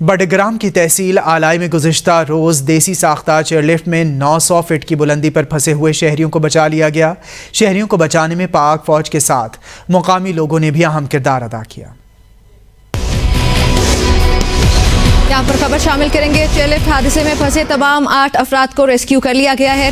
بڈگرام کی تحصیل آلائی میں گزشتہ روز دیسی ساختہ چیئرلفٹ میں 900 فٹ کی بلندی پر پھنسے ہوئے شہریوں کو بچا لیا گیا۔ شہریوں کو بچانے میں پاک فوج کے ساتھ مقامی لوگوں نے بھی اہم کردار ادا کیا۔ یہاں پر خبر شامل کریں گے۔ چیئرلفٹ حادثے میں پھنسے تمام 8 افراد کو ریسکیو کر لیا گیا ہے۔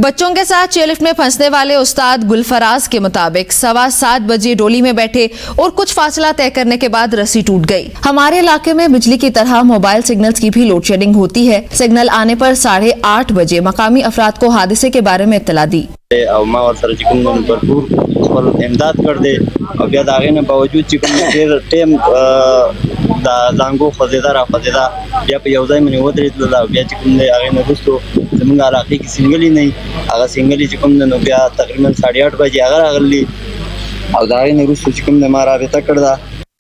بچوں کے ساتھ چیئرلفٹ میں پھنسنے والے استاد گلفراز کے مطابق 7:15 بجے ڈولی میں بیٹھے اور کچھ فاصلہ طے کرنے کے بعد رسی ٹوٹ گئی۔ ہمارے علاقے میں بجلی کی طرح موبائل سگنلز کی بھی لوڈ شیڈنگ ہوتی ہے۔ سگنل آنے پر 8:30 بجے مقامی افراد کو حادثے کے بارے میں اطلاع دی۔ ما ورسره چې کوم نو بھرپور خپل امداد کړ دې او بیا د هغې نه باوجود چې کوم ډېر ټیم د زانګو خوځېده را خوځېده بیا په یو ځای باندې ودرېدل او بیا چې کوم دی هغې نه وروستو زموږ علاقې کې سنګلي نه وي هغه سنګلي چې کوم دی نو بیا تقریبا 8:30 بجې هغه راغلي او د هغې نه وروستو چې کوم دی ما رابطه کړې ده۔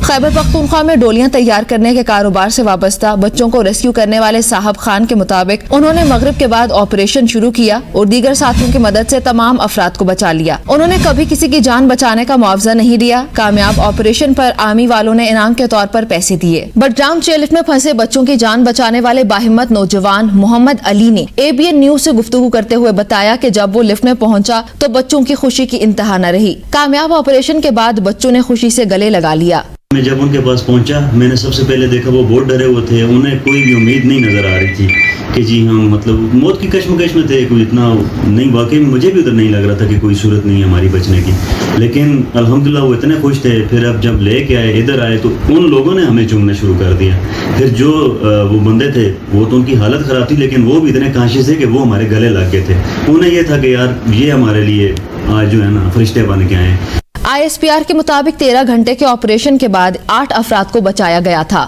خیبر پختونخوا میں ڈولیاں تیار کرنے کے کاروبار سے وابستہ بچوں کو ریسکیو کرنے والے صاحب خان کے مطابق انہوں نے مغرب کے بعد آپریشن شروع کیا اور دیگر ساتھیوں کی مدد سے تمام افراد کو بچا لیا۔ انہوں نے کبھی کسی کی جان بچانے کا معاوضہ نہیں دیا۔ کامیاب آپریشن پر آرمی والوں نے انعام کے طور پر پیسے دیے۔ بڈگرام چیئرلفٹ میں پھنسے بچوں کی جان بچانے والے باہمت نوجوان محمد علی نے ABN نیوز سے گفتگو کرتے ہوئے بتایا کہ جب وہ لفٹ میں پہنچا تو بچوں کی خوشی کی انتہا نہ رہی۔ کامیاب آپریشن کے بعد بچوں نے خوشی سے گلے لگا لیا۔ میں جب ان کے پاس پہنچا میں نے سب سے پہلے دیکھا وہ بہت ڈرے ہوئے تھے، انہیں کوئی بھی امید نہیں نظر آ رہی تھی کہ جی ہم مطلب موت کی کشمکش میں تھے، کوئی اتنا نہیں، واقعی مجھے بھی ادھر نہیں لگ رہا تھا کہ کوئی صورت نہیں ہے ہماری بچنے کی، لیکن الحمدللہ وہ اتنے خوش تھے۔ پھر اب جب لے کے آئے ادھر آئے تو ان لوگوں نے ہمیں چومنا شروع کر دیا۔ پھر جو وہ بندے تھے وہ تو ان کی حالت خراب تھی لیکن وہ بھی اتنے کانشیس تھے کہ وہ ہمارے گلے لگ گئے تھے۔ انہیں یہ تھا کہ یار یہ ہمارے لیے آج جو ہے نا فرشتے بن کے آئے۔ ISPR کے مطابق 13 گھنٹے کے آپریشن کے بعد 8 افراد کو بچایا گیا تھا۔